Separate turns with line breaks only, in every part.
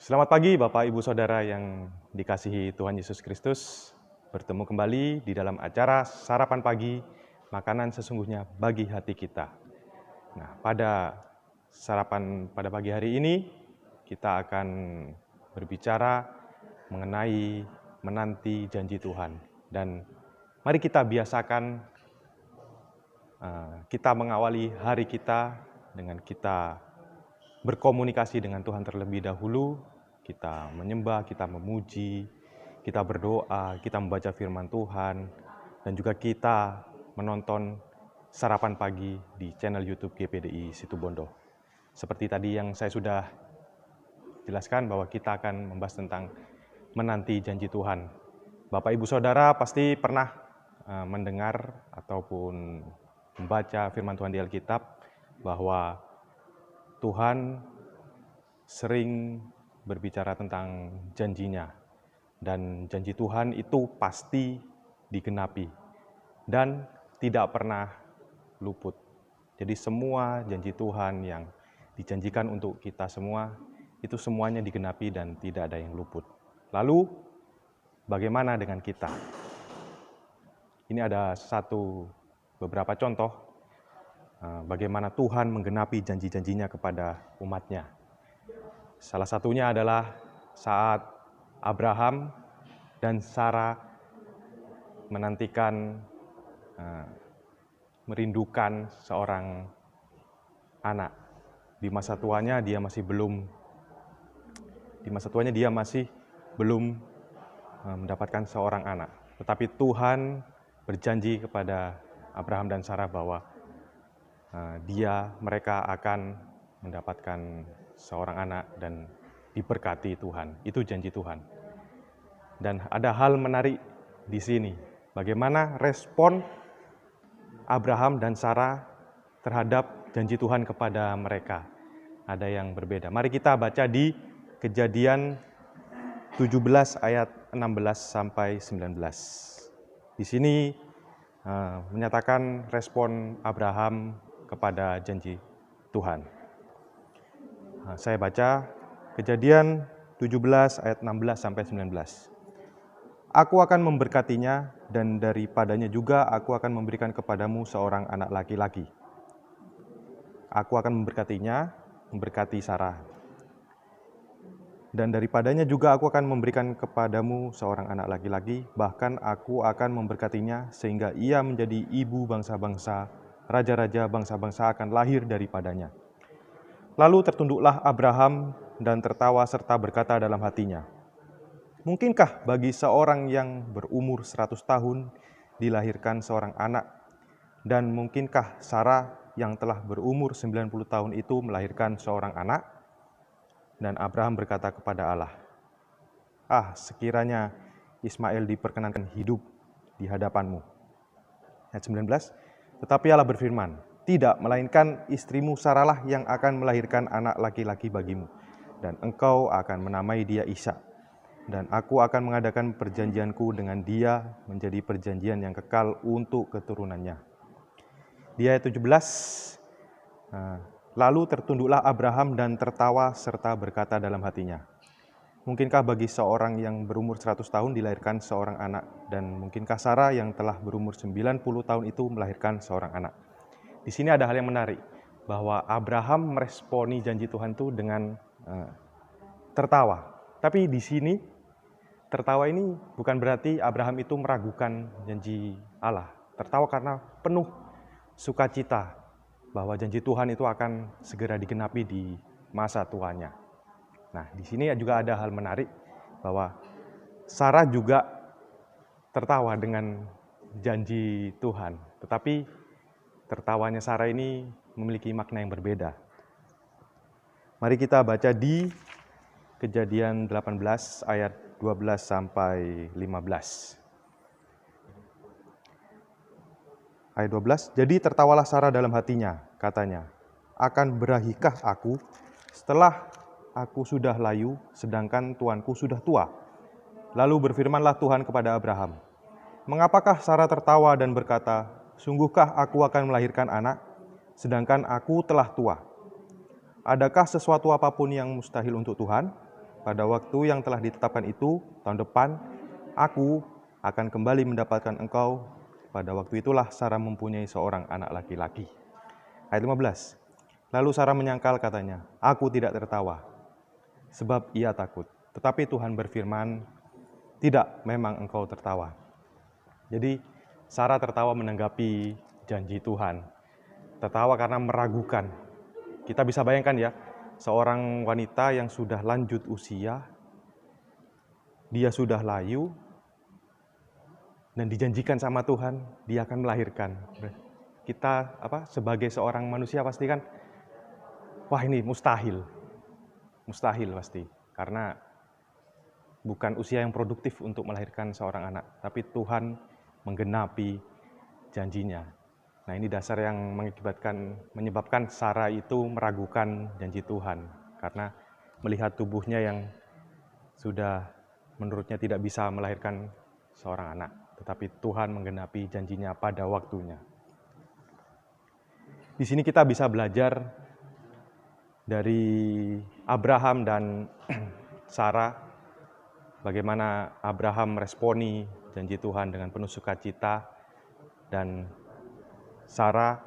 Selamat pagi Bapak Ibu Saudara yang dikasihi Tuhan Yesus Kristus. Bertemu kembali di dalam acara Sarapan Pagi, makanan sesungguhnya bagi hati kita. Nah, pada pagi hari ini kita akan berbicara mengenai menanti janji Tuhan. Dan mari kita biasakan kita mengawali hari kita dengan kita berkomunikasi dengan Tuhan terlebih dahulu. Kita menyembah, kita memuji, kita berdoa, kita membaca firman Tuhan, dan juga kita menonton sarapan pagi di channel YouTube GPDI Situbondo. Seperti tadi yang saya sudah jelaskan bahwa kita akan membahas tentang menanti janji Tuhan. Bapak Ibu Saudara pasti pernah mendengar ataupun membaca firman Tuhan di Alkitab bahwa Tuhan sering berbicara tentang janjinya, dan janji Tuhan itu pasti digenapi dan tidak pernah luput. Jadi semua janji Tuhan yang dijanjikan untuk kita semua itu semuanya digenapi dan tidak ada yang luput. Lalu bagaimana dengan kita? Ini ada beberapa contoh bagaimana Tuhan menggenapi janji-janjinya kepada umatnya. Salah satunya adalah saat Abraham dan Sarah merindukan seorang anak. Di masa tuanya dia masih belum mendapatkan seorang anak. Tetapi Tuhan berjanji kepada Abraham dan Sarah bahwa mereka akan mendapatkan seorang anak dan diberkati Tuhan. Itu janji Tuhan. Dan ada hal menarik di sini. Bagaimana respon Abraham dan Sarah terhadap janji Tuhan kepada mereka. Ada yang berbeda. Mari kita baca di Kejadian 17 ayat 16 sampai 19. Di sini menyatakan respon Abraham kepada janji Tuhan. Saya baca Kejadian 17 ayat 16 sampai 19. Aku akan memberkatinya, dan daripadanya juga aku akan memberikan kepadamu seorang anak laki-laki. Aku akan memberkati Sarah. Dan daripadanya juga aku akan memberikan kepadamu seorang anak laki-laki, bahkan aku akan memberkatinya sehingga ia menjadi ibu bangsa-bangsa, raja-raja bangsa-bangsa akan lahir daripadanya. Lalu tertunduklah Abraham dan tertawa serta berkata dalam hatinya, mungkinkah bagi seorang yang berumur 100 tahun dilahirkan seorang anak, dan mungkinkah Sarah yang telah berumur 90 tahun itu melahirkan seorang anak? Dan Abraham berkata kepada Allah, sekiranya Ismail diperkenankan hidup di hadapanmu. Ayat 19, tetapi Allah berfirman, tidak, melainkan istrimu Sarahlah yang akan melahirkan anak laki-laki bagimu, dan engkau akan menamai dia Ishak. Dan aku akan mengadakan perjanjianku dengan dia menjadi perjanjian yang kekal untuk keturunannya. Di ayat 17, lalu tertunduklah Abraham dan tertawa serta berkata dalam hatinya, mungkinkah bagi seorang yang berumur 100 tahun dilahirkan seorang anak, dan mungkinkah Sarah yang telah berumur 90 tahun itu melahirkan seorang anak? Di sini ada hal yang menarik, bahwa Abraham meresponi janji Tuhan itu dengan tertawa. Tapi di sini tertawa ini bukan berarti Abraham itu meragukan janji Allah. Tertawa karena penuh sukacita bahwa janji Tuhan itu akan segera digenapi di masa tuanya. Nah, di sini juga ada hal menarik bahwa Sarah juga tertawa dengan janji Tuhan. Tetapi tertawanya Sarah ini memiliki makna yang berbeda. Mari kita baca di Kejadian 18 ayat 12 sampai 15. Ayat 12, jadi tertawalah Sarah dalam hatinya, katanya, akan berahikah aku setelah aku sudah layu, sedangkan tuanku sudah tua? Lalu berfirmanlah Tuhan kepada Abraham, mengapakah Sarah tertawa dan berkata, sungguhkah aku akan melahirkan anak, sedangkan aku telah tua? Adakah sesuatu apapun yang mustahil untuk Tuhan? pada waktu yang telah ditetapkan itu, tahun depan, aku akan kembali mendapatkan engkau. Pada waktu itulah Sarah mempunyai seorang anak laki-laki. Ayat 15. Lalu Sarah menyangkal katanya, aku tidak tertawa, sebab ia takut. Tetapi Tuhan berfirman, tidak, memang engkau tertawa. Jadi Sarah tertawa menanggapi janji Tuhan. Tertawa karena meragukan. Kita bisa bayangkan ya, seorang wanita yang sudah lanjut usia, dia sudah layu, dan dijanjikan sama Tuhan, dia akan melahirkan. Kita sebagai seorang manusia pasti kan, wah ini mustahil. Mustahil pasti. Karena bukan usia yang produktif untuk melahirkan seorang anak. Tapi Tuhan menggenapi janjinya. Nah ini dasar yang menyebabkan Sarah itu meragukan janji Tuhan. Karena melihat tubuhnya yang sudah menurutnya tidak bisa melahirkan seorang anak. Tetapi Tuhan menggenapi janjinya pada waktunya. Di sini kita bisa belajar dari Abraham dan Sarah, bagaimana Abraham meresponi janji Tuhan dengan penuh sukacita, dan Sarah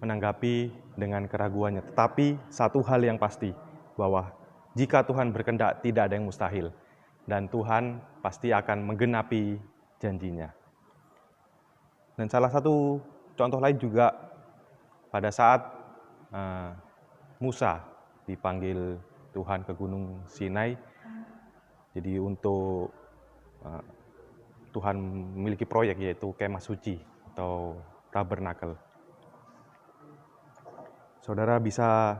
menanggapi dengan keraguannya. Tetapi satu hal yang pasti, bahwa jika Tuhan berkehendak tidak ada yang mustahil, dan Tuhan pasti akan menggenapi janjinya. Dan salah satu contoh lain juga pada saat Musa dipanggil Tuhan ke Gunung Sinai. Jadi untuk Tuhan memiliki proyek, yaitu kemah suci atau tabernakel. Saudara bisa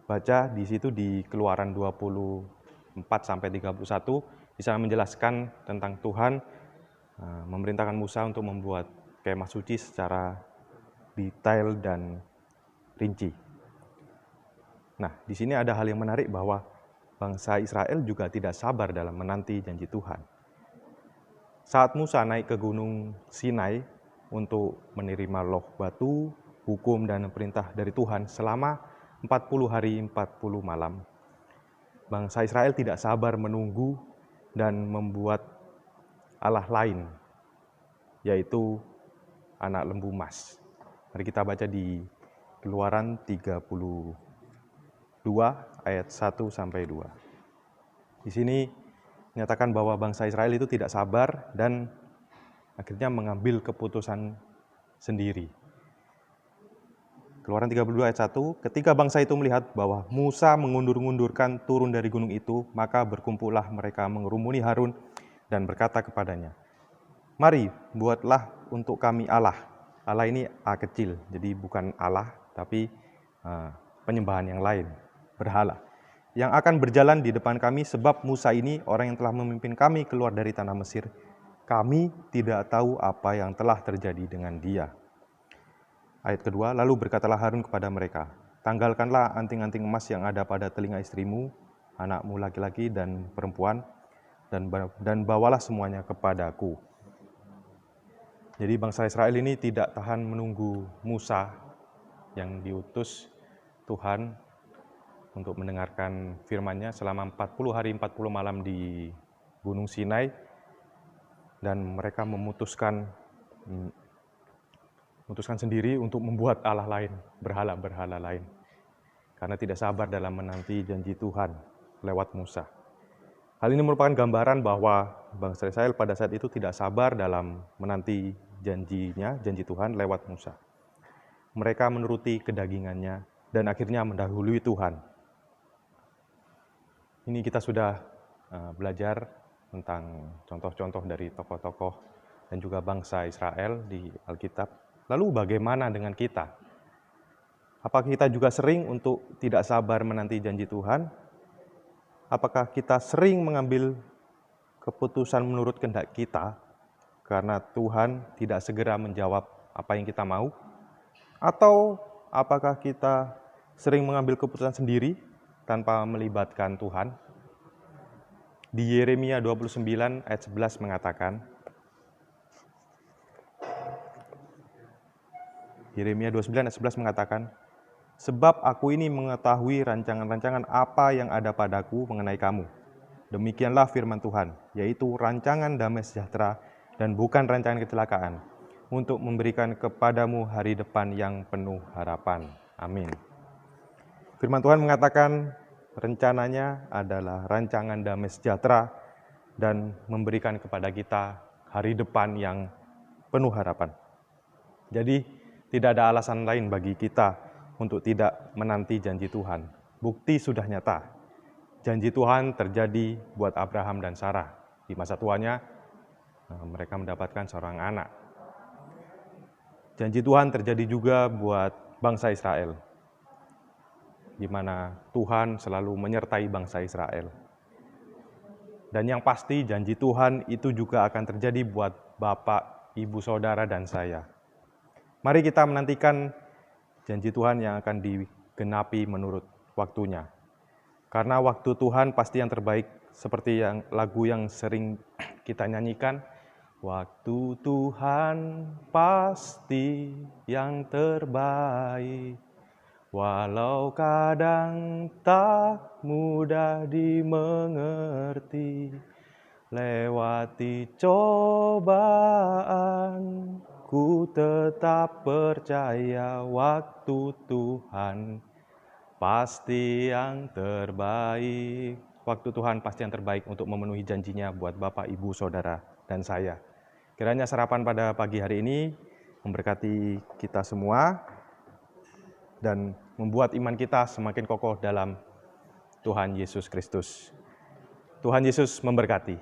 baca di situ di Keluaran 24 sampai 31, di sana menjelaskan tentang Tuhan memerintahkan Musa untuk membuat kemah suci secara detail dan rinci. Nah, di sini ada hal yang menarik, bahwa bangsa Israel juga tidak sabar dalam menanti janji Tuhan. Saat Musa naik ke Gunung Sinai untuk menerima loh batu, hukum dan perintah dari Tuhan selama 40 hari 40 malam, bangsa Israel tidak sabar menunggu dan membuat Allah lain, yaitu anak lembu emas. Mari kita baca di Keluaran 32 ayat 1 sampai 2. Di sini menyatakan bahwa bangsa Israel itu tidak sabar dan akhirnya mengambil keputusan sendiri. Keluaran 32 ayat 1, ketika bangsa itu melihat bahwa Musa mengundur-undurkan turun dari gunung itu, maka berkumpullah mereka mengerumuni Harun dan berkata kepadanya, mari buatlah untuk kami Allah. Allah ini A kecil, jadi bukan Allah, tapi penyembahan yang lain, berhala, yang akan berjalan di depan kami, sebab Musa ini orang yang telah memimpin kami keluar dari tanah Mesir. Kami tidak tahu apa yang telah terjadi dengan dia. Ayat kedua, lalu berkatalah Harun kepada mereka, tanggalkanlah anting-anting emas yang ada pada telinga istrimu, anakmu laki-laki dan perempuan, dan bawalah semuanya kepadaku. Jadi bangsa Israel ini tidak tahan menunggu Musa yang diutus Tuhan untuk mendengarkan firman-Nya selama 40 hari 40 malam di Gunung Sinai, dan mereka memutuskan sendiri untuk membuat Allah lain, berhala-berhala lain, karena tidak sabar dalam menanti janji Tuhan lewat Musa. Hal ini merupakan gambaran bahwa bangsa Israel pada saat itu tidak sabar dalam menanti janji Tuhan lewat Musa. Mereka menuruti kedagingannya dan akhirnya mendahului Tuhan. Ini kita sudah belajar tentang contoh-contoh dari tokoh-tokoh dan juga bangsa Israel di Alkitab. Lalu bagaimana dengan kita? Apakah kita juga sering untuk tidak sabar menanti janji Tuhan? Apakah kita sering mengambil keputusan menurut kehendak kita karena Tuhan tidak segera menjawab apa yang kita mau? Atau apakah kita sering mengambil keputusan sendiri tanpa melibatkan Tuhan? Di Yeremia 29 ayat 11 mengatakan, Yeremia 29 ayat 11 mengatakan, sebab aku ini mengetahui rancangan-rancangan apa yang ada padaku mengenai kamu, Demikianlah firman Tuhan, yaitu rancangan damai sejahtera dan bukan rancangan kecelakaan, untuk memberikan kepadamu hari depan yang penuh harapan. Amin. Firman Tuhan mengatakan rencananya adalah rancangan damai sejahtera dan memberikan kepada kita hari depan yang penuh harapan. Jadi tidak ada alasan lain bagi kita untuk tidak menanti janji Tuhan. Bukti sudah nyata. Janji Tuhan terjadi buat Abraham dan Sarah. Di masa tuanya mereka mendapatkan seorang anak. Janji Tuhan terjadi juga buat bangsa Israel, di mana Tuhan selalu menyertai bangsa Israel. Dan yang pasti janji Tuhan itu juga akan terjadi buat Bapak, Ibu, Saudara, dan saya. Mari kita menantikan janji Tuhan yang akan digenapi menurut waktunya. Karena waktu Tuhan pasti yang terbaik, seperti yang lagu yang sering kita nyanyikan. Waktu Tuhan pasti yang terbaik, walau kadang tak mudah dimengerti. Lewati cobaan, ku tetap percaya waktu Tuhan pasti yang terbaik. Waktu Tuhan pasti yang terbaik untuk memenuhi janjinya buat Bapak, Ibu, Saudara, dan saya. Kiranya sarapan pada pagi hari ini memberkati kita semua dan membuat iman kita semakin kokoh dalam Tuhan Yesus Kristus. Tuhan Yesus memberkati.